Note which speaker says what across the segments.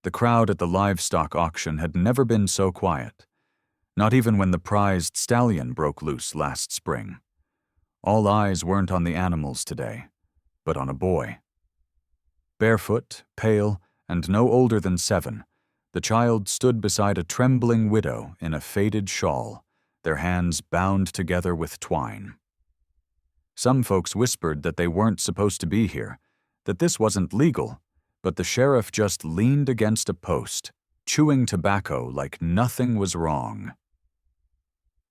Speaker 1: The crowd at the livestock auction had never been so quiet, not even when the prized stallion broke loose last spring. All eyes weren't on the animals today, but on a boy. Barefoot, pale, and no older than 7, the child stood beside a trembling widow in a faded shawl, their hands bound together with twine. Some folks whispered that they weren't supposed to be here, that this wasn't legal, but the sheriff just leaned against a post, chewing tobacco like nothing was wrong.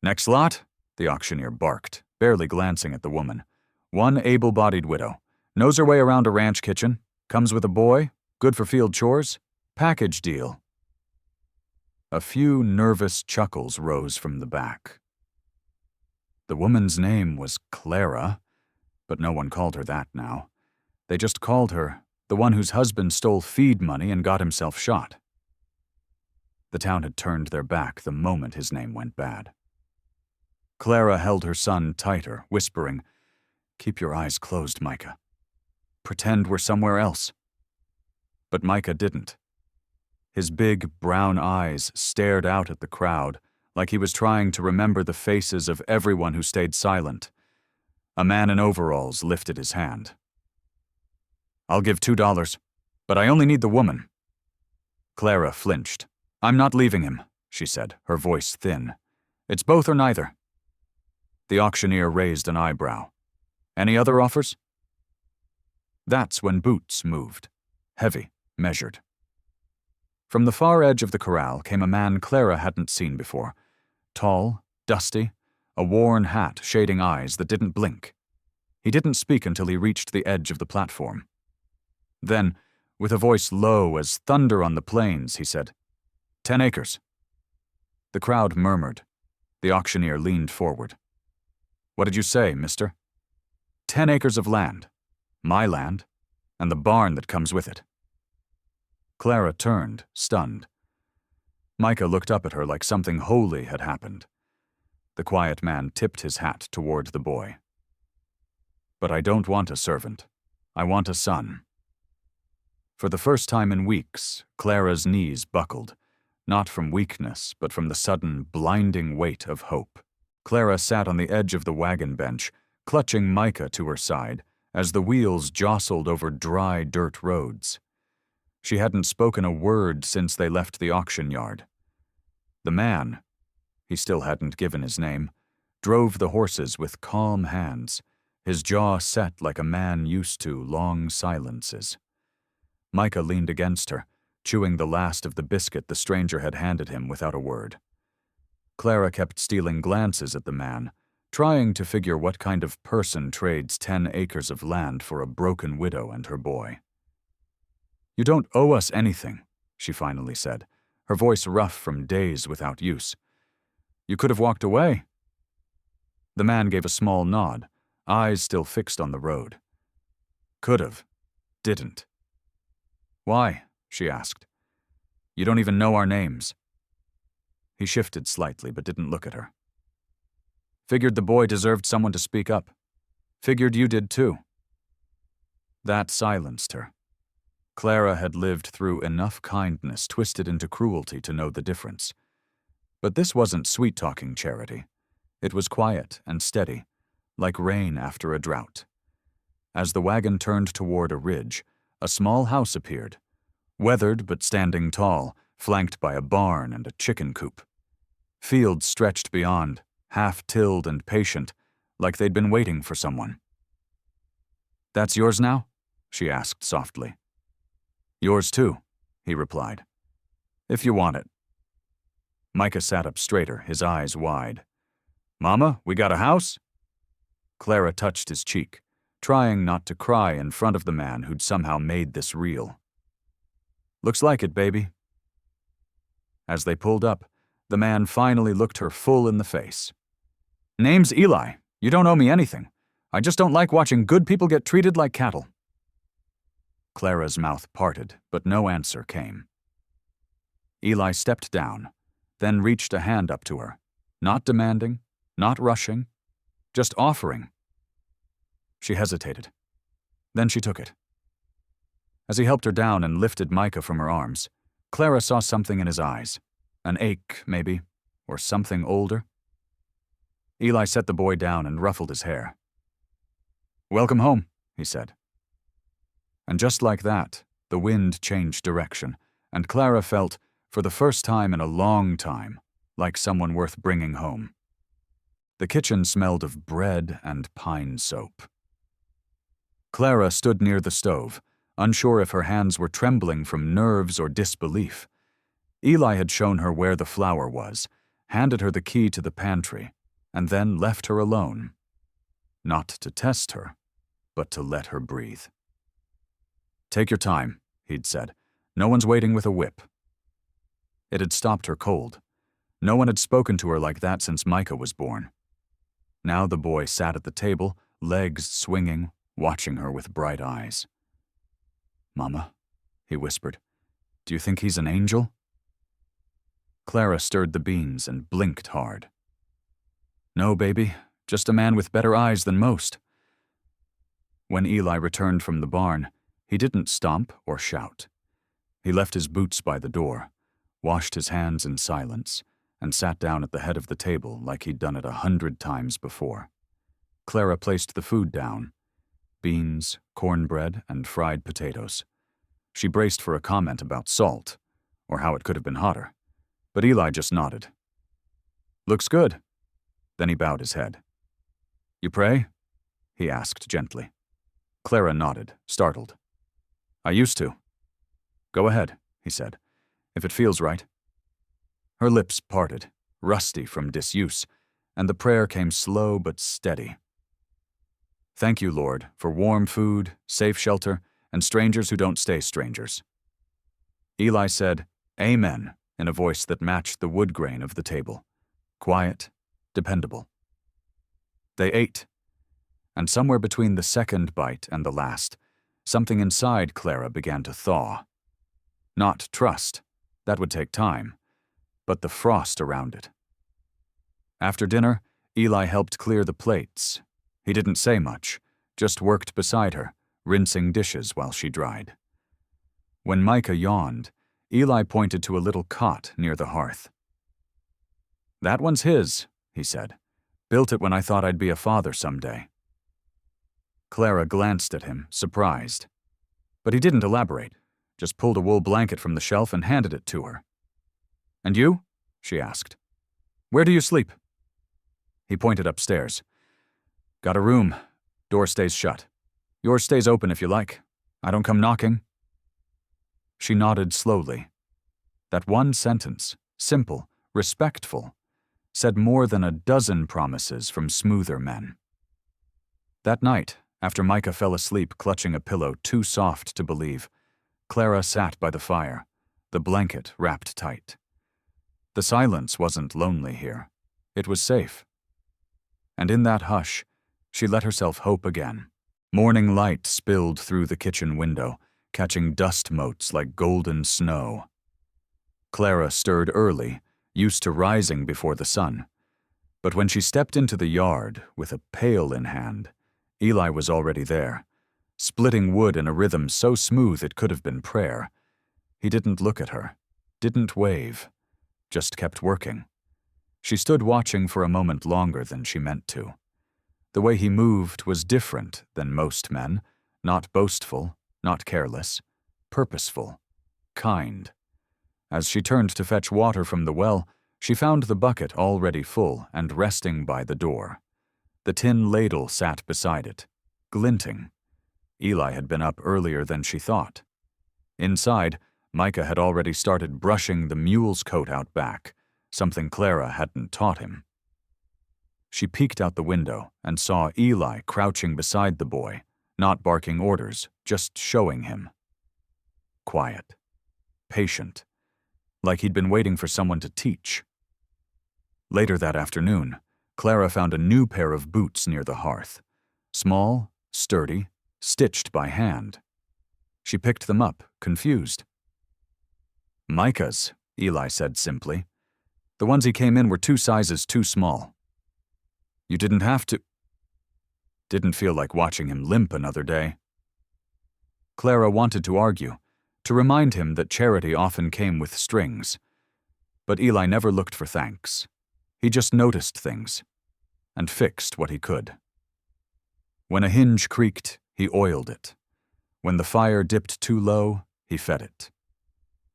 Speaker 1: "Next lot," the auctioneer barked, barely glancing at the woman. "One able-bodied widow. Knows her way around a ranch kitchen. Comes with a boy. Good for field chores. Package deal." A few nervous chuckles rose from the back. The woman's name was Clara, but no one called her that now. They just called her the one whose husband stole feed money and got himself shot. The town had turned their back the moment his name went bad. Clara held her son tighter, whispering, "Keep your eyes closed, Micah. Pretend we're somewhere else." But Micah didn't. His big, brown eyes stared out at the crowd like he was trying to remember the faces of everyone who stayed silent. A man in overalls lifted his hand. "I'll give $2, but I only need the woman." Clara flinched. "I'm not leaving him," she said, her voice thin. "It's both or neither." The auctioneer raised an eyebrow. "Any other offers?" That's when Boots moved, heavy, measured. From the far edge of the corral came a man Clara hadn't seen before. Tall, dusty, a worn hat shading eyes that didn't blink. He didn't speak until he reached the edge of the platform. Then, with a voice low as thunder on the plains, he said, 10 acres. The crowd murmured. The auctioneer leaned forward. "What did you say, mister?" 10 acres of land. My land, and the barn that comes with it." Clara turned, stunned. Micah looked up at her like something holy had happened. The quiet man tipped his hat toward the boy. "But I don't want a servant. I want a son." For the first time in weeks, Clara's knees buckled, not from weakness, but from the sudden, blinding weight of hope. Clara sat on the edge of the wagon bench, clutching Micah to her side, as the wheels jostled over dry dirt roads. She hadn't spoken a word since they left the auction yard. The man, he still hadn't given his name, drove the horses with calm hands, his jaw set like a man used to long silences. Micah leaned against her, chewing the last of the biscuit the stranger had handed him without a word. Clara kept stealing glances at the man, trying to figure what kind of person trades 10 acres of land for a broken widow and her boy. "You don't owe us anything," she finally said, her voice rough from days without use. "You could have walked away." The man gave a small nod, eyes still fixed on the road. "Could have. Didn't." "Why?" she asked. "You don't even know our names." He shifted slightly but didn't look at her. "Figured the boy deserved someone to speak up. Figured you did too." That silenced her. Clara had lived through enough kindness twisted into cruelty to know the difference. But this wasn't sweet-talking charity. It was quiet and steady, like rain after a drought. As the wagon turned toward a ridge, a small house appeared, weathered but standing tall, flanked by a barn and a chicken coop. Fields stretched beyond, half-tilled and patient, like they'd been waiting for someone. "That's yours now?" she asked softly. "Yours too," he replied. "If you want it." Micah sat up straighter, his eyes wide. "Mama, we got a house?" Clara touched his cheek, trying not to cry in front of the man who'd somehow made this real. "Looks like it, baby." As they pulled up, the man finally looked her full in the face. "Name's Eli. You don't owe me anything. I just don't like watching good people get treated like cattle." Clara's mouth parted, but no answer came. Eli stepped down, then reached a hand up to her, not demanding, not rushing, just offering. She hesitated. Then she took it. As he helped her down and lifted Micah from her arms, Clara saw something in his eyes. An ache, maybe, or something older. Eli set the boy down and ruffled his hair. "Welcome home," he said. And just like that, the wind changed direction, and Clara felt, for the first time in a long time, like someone worth bringing home. The kitchen smelled of bread and pine soap. Clara stood near the stove, unsure if her hands were trembling from nerves or disbelief. Eli had shown her where the flour was, handed her the key to the pantry, and then left her alone. Not to test her, but to let her breathe. "Take your time," he'd said. "No one's waiting with a whip." It had stopped her cold. No one had spoken to her like that since Micah was born. Now the boy sat at the table, legs swinging, watching her with bright eyes. "Mama," he whispered, "do you think he's an angel?" Clara stirred the beans and blinked hard. "No, baby, just a man with better eyes than most." When Eli returned from the barn, he didn't stomp or shout. He left his boots by the door, washed his hands in silence, and sat down at the head of the table like he'd done it 100 times before. Clara placed the food down: beans, cornbread, and fried potatoes. She braced for a comment about salt, or how it could have been hotter, but Eli just nodded. "Looks good." Then he bowed his head. "You pray?" he asked gently. Clara nodded, startled. "I used to." "Go ahead," he said, "if it feels right." Her lips parted, rusty from disuse, and the prayer came slow but steady. "Thank you, Lord, for warm food, safe shelter, and strangers who don't stay strangers." Eli said, "Amen," in a voice that matched the wood grain of the table. Quiet, dependable. They ate, and somewhere between the second bite and the last, something inside Clara began to thaw. Not trust, that would take time, but the frost around it. After dinner, Eli helped clear the plates. He didn't say much, just worked beside her, rinsing dishes while she dried. When Micah yawned, Eli pointed to a little cot near the hearth. "That one's his," he said. "Built it when I thought I'd be a father someday." Clara glanced at him, surprised. But he didn't elaborate, just pulled a wool blanket from the shelf and handed it to her. "And you?" she asked. "Where do you sleep?" He pointed upstairs. "Got a room. Door stays shut. Yours stays open if you like. I don't come knocking." She nodded slowly. That one sentence, simple, respectful, said more than a dozen promises from smoother men. That night, after Micah fell asleep clutching a pillow too soft to believe, Clara sat by the fire, the blanket wrapped tight. The silence wasn't lonely here. It was safe. And in that hush, she let herself hope again. Morning light spilled through the kitchen window, catching dust motes like golden snow. Clara stirred early, used to rising before the sun. But when she stepped into the yard with a pail in hand, Eli was already there, splitting wood in a rhythm so smooth it could have been prayer. He didn't look at her, didn't wave, just kept working. She stood watching for a moment longer than she meant to. The way he moved was different than most men, not boastful, not careless, purposeful, kind. As she turned to fetch water from the well, she found the bucket already full and resting by the door. The tin ladle sat beside it, glinting. Eli had been up earlier than she thought. Inside, Micah had already started brushing the mule's coat out back, something Clara hadn't taught him. She peeked out the window and saw Eli crouching beside the boy, not barking orders, just showing him. Quiet, patient, like he'd been waiting for someone to teach. Later that afternoon, Clara found a new pair of boots near the hearth. Small, sturdy, stitched by hand. She picked them up, confused. "Micah's," Eli said simply. "The ones he came in were 2 sizes too small." "You didn't have to." Didn't feel like watching him limp another day. Clara wanted to argue, to remind him that charity often came with strings. But Eli never looked for thanks. He just noticed things and fixed what he could. When a hinge creaked, he oiled it. When the fire dipped too low, he fed it.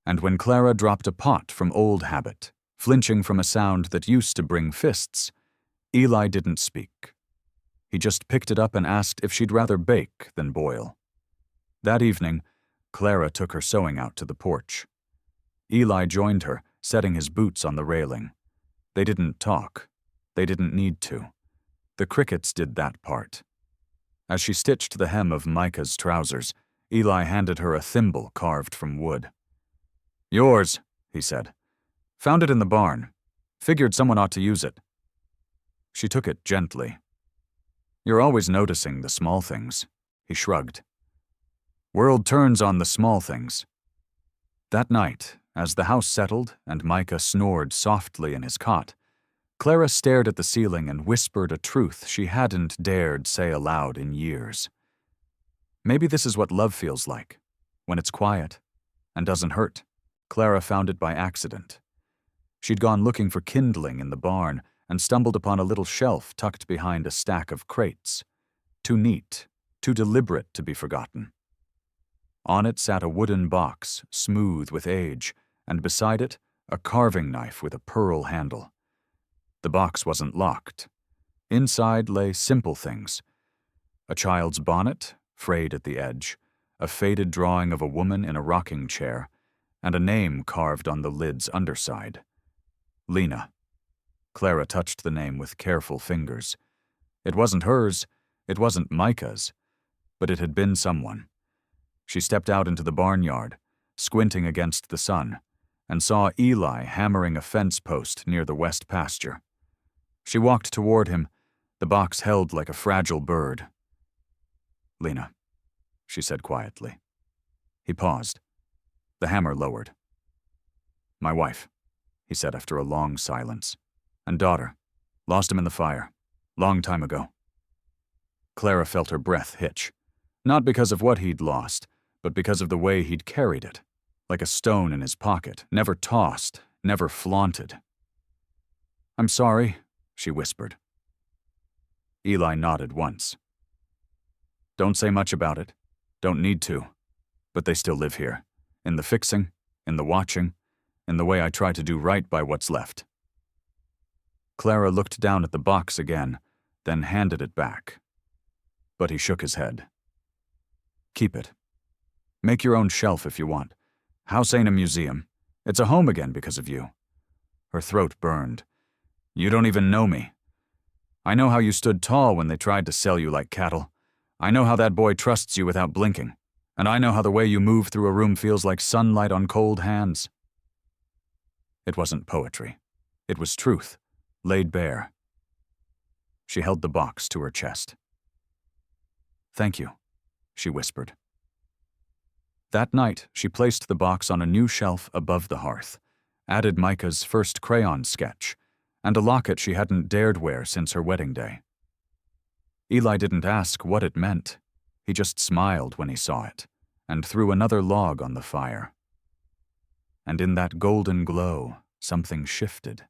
Speaker 1: And when Clara dropped a pot from old habit, flinching from a sound that used to bring fists, Eli didn't speak. He just picked it up and asked if she'd rather bake than boil. That evening, Clara took her sewing out to the porch. Eli joined her, setting his boots on the railing. They didn't talk. They didn't need to. The crickets did that part. As she stitched the hem of Micah's trousers, Eli handed her a thimble carved from wood. "Yours," he said. "Found it in the barn. Figured someone ought to use it." She took it gently. "You're always noticing the small things," he shrugged. "World turns on the small things." That night, as the house settled and Micah snored softly in his cot, Clara stared at the ceiling and whispered a truth she hadn't dared say aloud in years. Maybe this is what love feels like, when it's quiet and doesn't hurt. Clara found it by accident. She'd gone looking for kindling in the barn and stumbled upon a little shelf tucked behind a stack of crates. Too neat, too deliberate to be forgotten. On it sat a wooden box, smooth with age, and beside it, a carving knife with a pearl handle. The box wasn't locked. Inside lay simple things. A child's bonnet, frayed at the edge, a faded drawing of a woman in a rocking chair, and a name carved on the lid's underside. Lena. Clara touched the name with careful fingers. It wasn't hers, it wasn't Micah's, but it had been someone. She stepped out into the barnyard, squinting against the sun, and saw Eli hammering a fence post near the west pasture. She walked toward him, the box held like a fragile bird. "Lena," she said quietly. He paused. The hammer lowered. "My wife," he said after a long silence, "and daughter. Lost him in the fire. Long time ago." Clara felt her breath hitch, not because of what he'd lost, but because of the way he'd carried it, like a stone in his pocket, never tossed, never flaunted. "I'm sorry," she whispered. Eli nodded once. "Don't say much about it. Don't need to. But they still live here. In the fixing, in the watching, in the way I try to do right by what's left." Clara looked down at the box again, then handed it back. But he shook his head. "Keep it. Make your own shelf if you want. House ain't a museum. It's a home again because of you." Her throat burned. "You don't even know me. I know how you stood tall when they tried to sell you like cattle. I know how that boy trusts you without blinking. And I know how the way you move through a room feels like sunlight on cold hands." It wasn't poetry. It was truth, laid bare. She held the box to her chest. "Thank you," she whispered. That night, she placed the box on a new shelf above the hearth, added Micah's first crayon sketch, and a locket she hadn't dared wear since her wedding day. Eli didn't ask what it meant. He just smiled when he saw it, and threw another log on the fire. And in that golden glow, something shifted.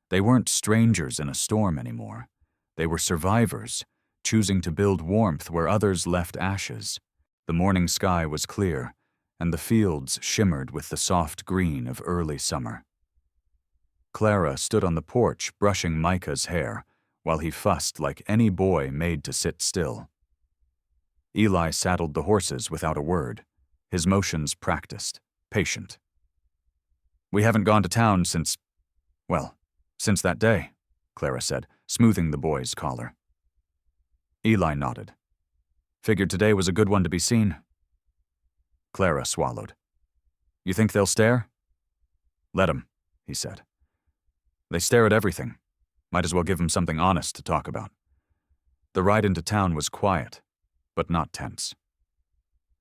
Speaker 1: They weren't strangers in a storm anymore. They were survivors, choosing to build warmth where others left ashes. The morning sky was clear, and the fields shimmered with the soft green of early summer. Clara stood on the porch brushing Micah's hair, while he fussed like any boy made to sit still. Eli saddled the horses without a word, his motions practiced, patient. "We haven't gone to town since that day," Clara said, smoothing the boy's collar. Eli nodded. "Figured today was a good one to be seen." Clara swallowed. "You think they'll stare?" "Let 'em," he said. "They stare at everything. Might as well give 'em something honest to talk about." The ride into town was quiet, but not tense.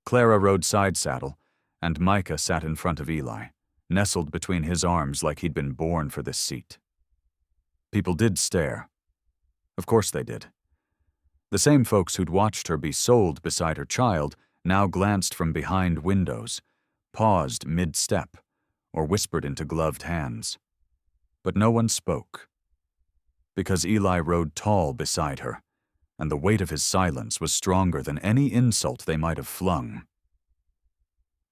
Speaker 1: Clara rode side saddle, and Micah sat in front of Eli, nestled between his arms like he'd been born for this seat. People did stare. Of course they did. The same folks who'd watched her be sold beside her child now glanced from behind windows, paused mid-step, or whispered into gloved hands. But no one spoke, because Eli rode tall beside her, and the weight of his silence was stronger than any insult they might have flung.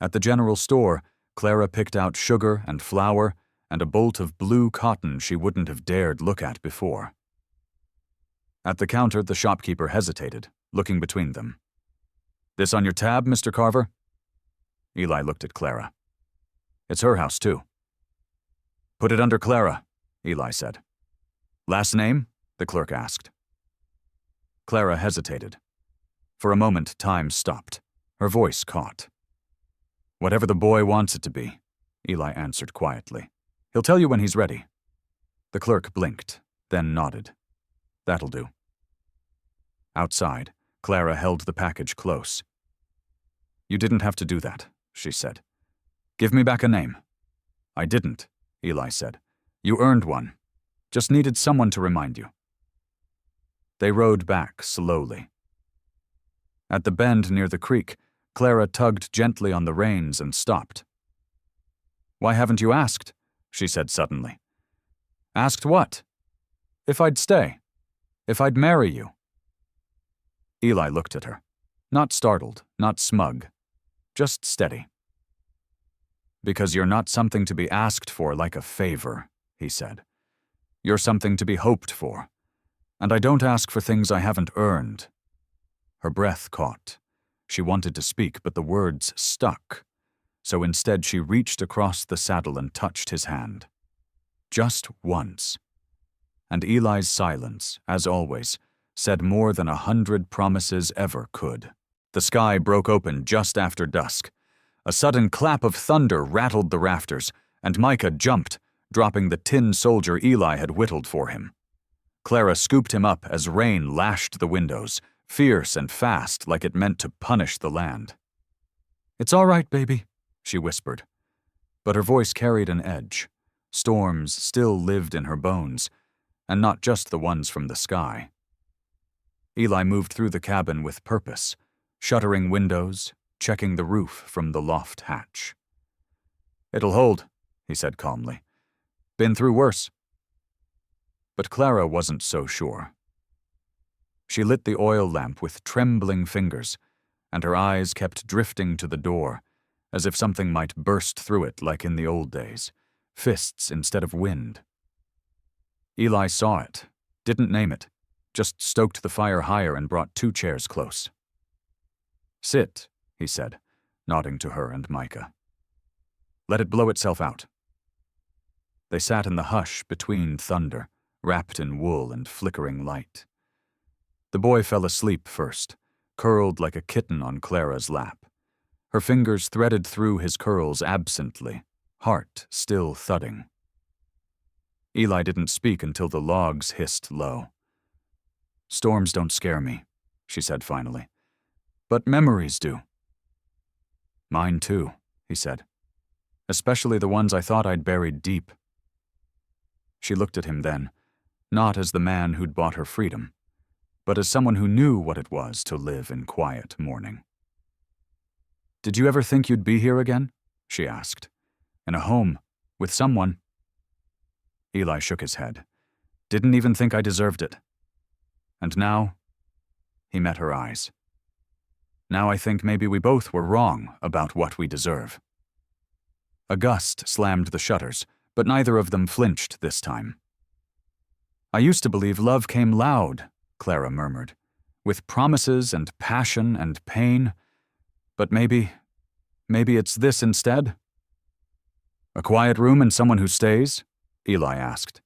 Speaker 1: At the general store, Clara picked out sugar and flour and a bolt of blue cotton she wouldn't have dared look at before. At the counter, the shopkeeper hesitated, looking between them. "This on your tab, Mr. Carver?" Eli looked at Clara. "It's her house, too." "Put it under Clara," Eli said. "Last name?" the clerk asked. Clara hesitated. For a moment, time stopped. Her voice caught. "Whatever the boy wants it to be," Eli answered quietly. "He'll tell you when he's ready." The clerk blinked, then nodded. "That'll do." Outside, Clara held the package close. "You didn't have to do that," she said. "Give me back a name." "I didn't," Eli said. "You earned one. Just needed someone to remind you." They rode back slowly. At the bend near the creek, Clara tugged gently on the reins and stopped. "Why haven't you asked?" she said suddenly. "Asked what?" "If I'd stay. If I'd marry you." Eli looked at her. Not startled, not smug. Just steady. "Because you're not something to be asked for like a favor," he said. "You're something to be hoped for. And I don't ask for things I haven't earned." Her breath caught. She wanted to speak, but the words stuck. So instead she reached across the saddle and touched his hand. Just once. And Eli's silence, as always, said more than 100 promises ever could. The sky broke open just after dusk. A sudden clap of thunder rattled the rafters, and Micah jumped, dropping the tin soldier Eli had whittled for him. Clara scooped him up as rain lashed the windows, fierce and fast like it meant to punish the land. "It's all right, baby," she whispered. But her voice carried an edge. Storms still lived in her bones, and not just the ones from the sky. Eli moved through the cabin with purpose, shuttering windows, checking the roof from the loft hatch. "It'll hold," he said calmly. "Been through worse." But Clara wasn't so sure. She lit the oil lamp with trembling fingers, and her eyes kept drifting to the door, as if something might burst through it like in the old days, fists instead of wind. Eli saw it, didn't name it, just stoked the fire higher and brought 2 chairs close. "Sit," he said, nodding to her and Micah. "Let it blow itself out." They sat in the hush between thunder, wrapped in wool and flickering light. The boy fell asleep first, curled like a kitten on Clara's lap. Her fingers threaded through his curls absently, heart still thudding. Eli didn't speak until the logs hissed low. "Storms don't scare me," she said finally. "But memories do." "Mine too," he said. "Especially the ones I thought I'd buried deep." She looked at him then, not as the man who'd bought her freedom, but as someone who knew what it was to live in quiet mourning. "Did you ever think you'd be here again?" she asked. "In a home, with someone?" Eli shook his head. "Didn't even think I deserved it. And now?" He met her eyes. "Now I think maybe we both were wrong about what we deserve." A gust slammed the shutters, but neither of them flinched this time. "I used to believe love came loud," Clara murmured, "with promises and passion and pain. But maybe it's this instead?" "A quiet room and someone who stays?" Eli asked.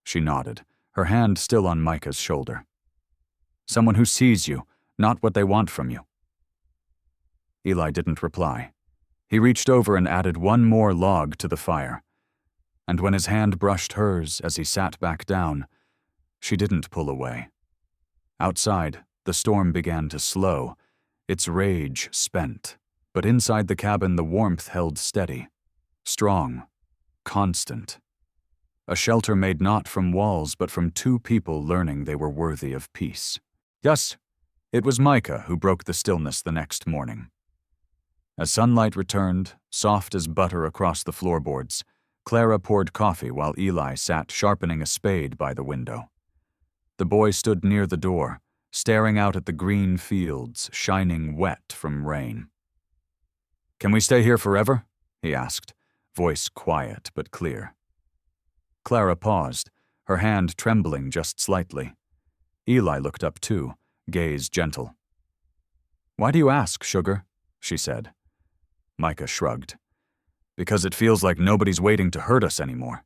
Speaker 1: She nodded, her hand still on Micah's shoulder. "Someone who sees you, not what they want from you." Eli didn't reply. He reached over and added 1 more log to the fire. And when his hand brushed hers as he sat back down, she didn't pull away. Outside, the storm began to slow, its rage spent, but inside the cabin the warmth held steady, strong, constant. A shelter made not from walls but from 2 people learning they were worthy of peace. Yes, it was Micah who broke the stillness the next morning. As sunlight returned, soft as butter across the floorboards, Clara poured coffee while Eli sat sharpening a spade by the window. The boy stood near the door, staring out at the green fields shining wet from rain. "Can we stay here forever?" he asked, voice quiet but clear. Clara paused, her hand trembling just slightly. Eli looked up too, gaze gentle. "Why do you ask, sugar?" she said. Micah shrugged. "Because it feels like nobody's waiting to hurt us anymore."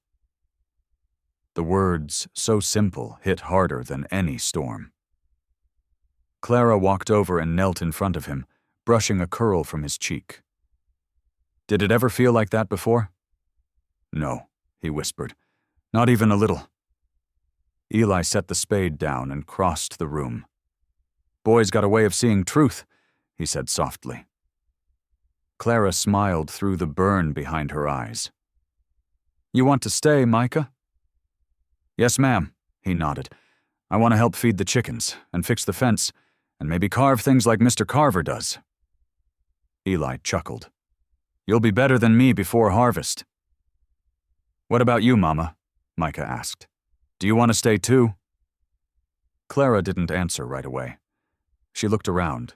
Speaker 1: The words, so simple, hit harder than any storm. Clara walked over and knelt in front of him, brushing a curl from his cheek. "Did it ever feel like that before?" "No," he whispered. "Not even a little." Eli set the spade down and crossed the room. "Boy's got a way of seeing truth," he said softly. Clara smiled through the burn behind her eyes. "You want to stay, Micah?" "Yes, ma'am," he nodded. "I want to help feed the chickens, and fix the fence, and maybe carve things like Mr. Carver does." Eli chuckled. "You'll be better than me before harvest." "What about you, Mama?" Micah asked. "Do you want to stay too?" Clara didn't answer right away. She looked around.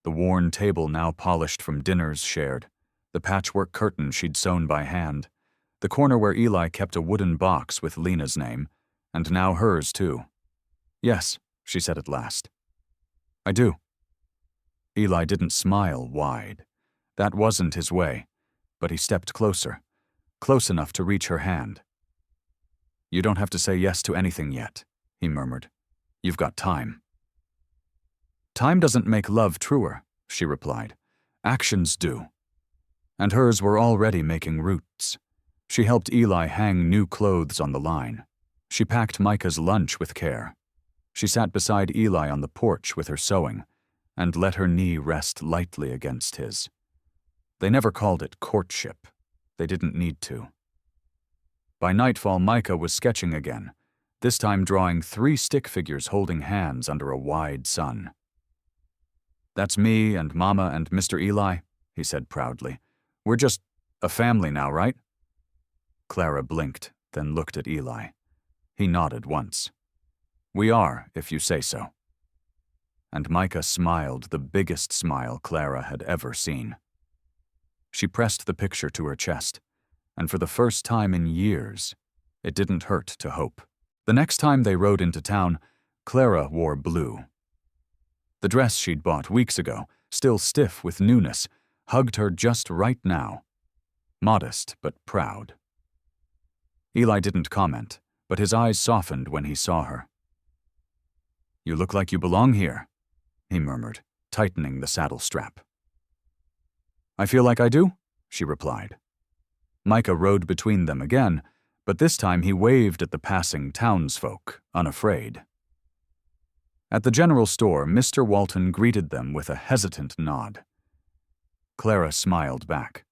Speaker 1: The worn table now polished from dinners shared, the patchwork curtain she'd sewn by hand, the corner where Eli kept a wooden box with Lena's name, and now hers too. "Yes," she said at last. "I do." Eli didn't smile wide. That wasn't his way, but he stepped closer, close enough to reach her hand. "You don't have to say yes to anything yet," he murmured. "You've got time." "Time doesn't make love truer," she replied. "Actions do." And hers were already making roots. She helped Eli hang new clothes on the line. She packed Micah's lunch with care. She sat beside Eli on the porch with her sewing, and let her knee rest lightly against his. They never called it courtship. They didn't need to. By nightfall, Micah was sketching again, this time drawing 3 stick figures holding hands under a wide sun. "That's me and Mama and Mr. Eli," he said proudly. "We're just a family now, right?" Clara blinked, then looked at Eli. He nodded once. "We are, if you say so." And Micah smiled the biggest smile Clara had ever seen. She pressed the picture to her chest, and for the first time in years, it didn't hurt to hope. The next time they rode into town, Clara wore blue. The dress she'd bought weeks ago, still stiff with newness, hugged her just right now. Modest but proud. Eli didn't comment, but his eyes softened when he saw her. "You look like you belong here," he murmured, tightening the saddle strap. "I feel like I do," she replied. Micah rode between them again, but this time he waved at the passing townsfolk, unafraid. At the general store, Mr. Walton greeted them with a hesitant nod. Clara smiled back.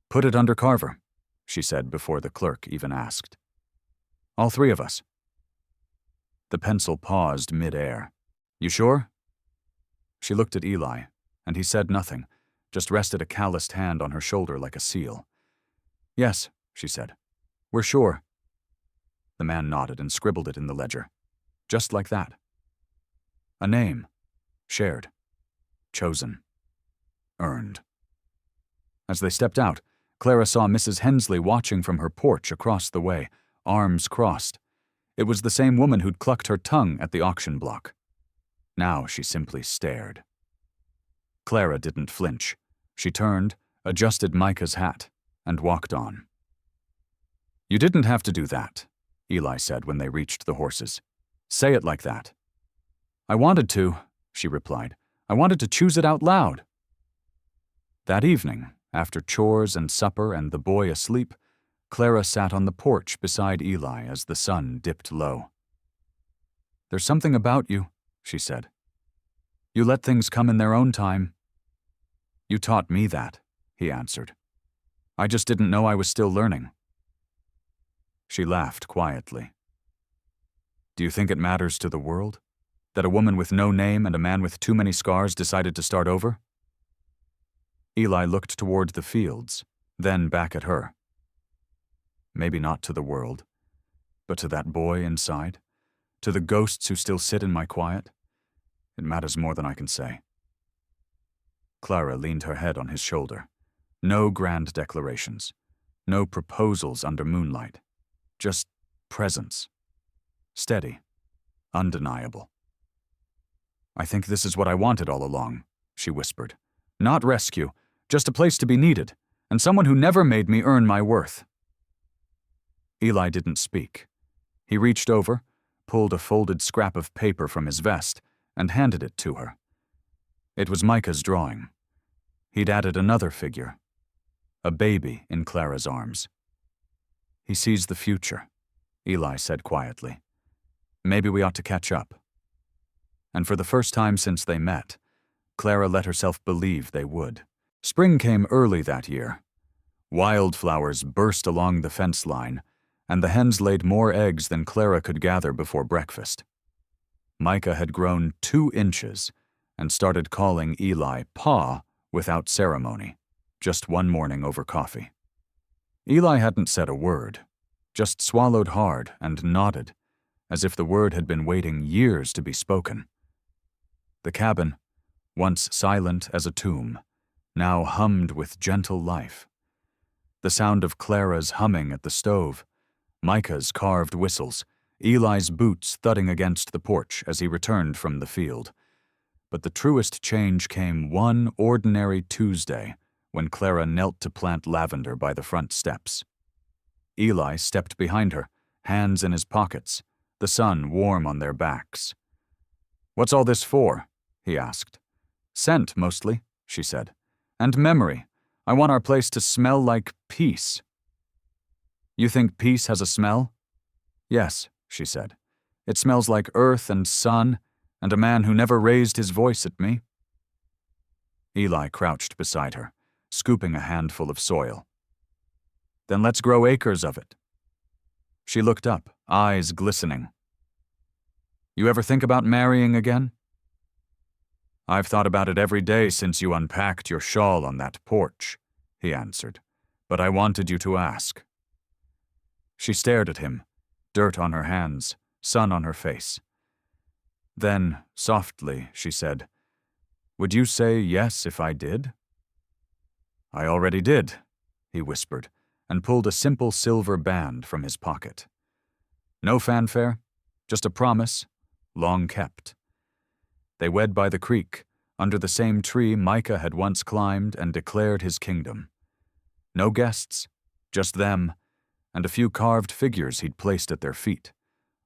Speaker 1: "Put it under Carver," she said before the clerk even asked. "All 3 of us." The pencil paused mid-air. "You sure?" She looked at Eli, and he said nothing, just rested a calloused hand on her shoulder like a seal. "Yes," she said. "We're sure." The man nodded and scribbled it in the ledger. Just like that. A name. Shared. Chosen. Earned. As they stepped out, Clara saw Mrs. Hensley watching from her porch across the way, arms crossed. It was the same woman who'd clucked her tongue at the auction block. Now she simply stared. Clara didn't flinch. She turned, adjusted Micah's hat, and walked on. "You didn't have to do that," Eli said when they reached the horses. "Say it like that." "I wanted to," she replied. "I wanted to choose it out loud." That evening, after chores and supper and the boy asleep, Clara sat on the porch beside Eli as the sun dipped low. "There's something about you," she said. "You let things come in their own time." "You taught me that," he answered. "I just didn't know I was still learning." She laughed quietly. "Do you think it matters to the world? That a woman with no name and a man with too many scars decided to start over?" Eli looked toward the fields, then back at her. Maybe not to the world, but to that boy inside, to the ghosts who still sit in my quiet. It matters more than I can say. Clara leaned her head on his shoulder. No grand declarations. No proposals under moonlight. Just presence. Steady. Undeniable. "I think this is what I wanted all along," she whispered. "Not rescue, just a place to be needed, and someone who never made me earn my worth." Eli didn't speak. He reached over, pulled a folded scrap of paper from his vest, and handed it to her. It was Micah's drawing. He'd added another figure. A baby in Clara's arms. "He sees the future," Eli said quietly. "Maybe we ought to catch up." And for the first time since they met, Clara let herself believe they would. Spring came early that year. Wildflowers burst along the fence line, and the hens laid more eggs than Clara could gather before breakfast. Micah had grown 2 inches and started calling Eli Pa without ceremony, just one morning over coffee. Eli hadn't said a word, just swallowed hard and nodded, as if the word had been waiting years to be spoken. The cabin, once silent as a tomb, now hummed with gentle life. The sound of Clara's humming at the stove, Micah's carved whistles, Eli's boots thudding against the porch as he returned from the field. But the truest change came one ordinary Tuesday when Clara knelt to plant lavender by the front steps. Eli stepped behind her, hands in his pockets, the sun warm on their backs. "What's all this for?" he asked. "Scent, mostly," she said. "And memory. I want our place to smell like peace." "You think peace has a smell?" "Yes," she said. "It smells like earth and sun, and a man who never raised his voice at me." Eli crouched beside her, scooping a handful of soil. "Then let's grow acres of it." She looked up, eyes glistening. "You ever think about marrying again?" "I've thought about it every day since you unpacked your shawl on that porch," he answered, "but I wanted you to ask." She stared at him, dirt on her hands, sun on her face. Then, softly, she said, "Would you say yes if I did?" "I already did," he whispered, and pulled a simple silver band from his pocket. No fanfare, just a promise, long kept. They wed by the creek, under the same tree Micah had once climbed and declared his kingdom. No guests, just them, and a few carved figures he'd placed at their feet.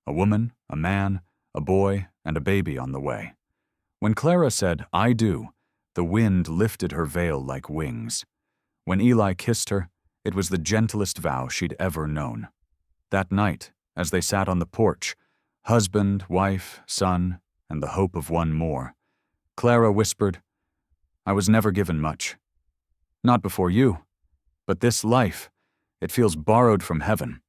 Speaker 1: A woman, a man, a boy, and a baby on the way. When Clara said, "I do," the wind lifted her veil like wings. When Eli kissed her, it was the gentlest vow she'd ever known. That night, as they sat on the porch, husband, wife, son, and the hope of one more, Clara whispered, "I was never given much. Not before you, but this life, it feels borrowed from heaven."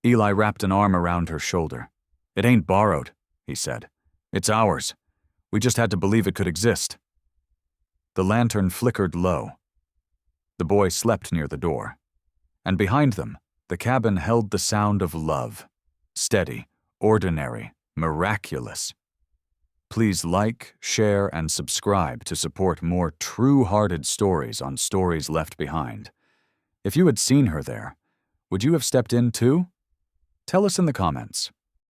Speaker 1: Eli wrapped an arm around her shoulder. "It ain't borrowed," he said. "It's ours. We just had to believe it could exist." The lantern flickered low. The boy slept near the door. And behind them, the cabin held the sound of love. Steady, ordinary, miraculous. Please like, share, and subscribe to support more true-hearted stories on Stories Left Behind. If you had seen her there, would you have stepped in too? Tell us in the comments.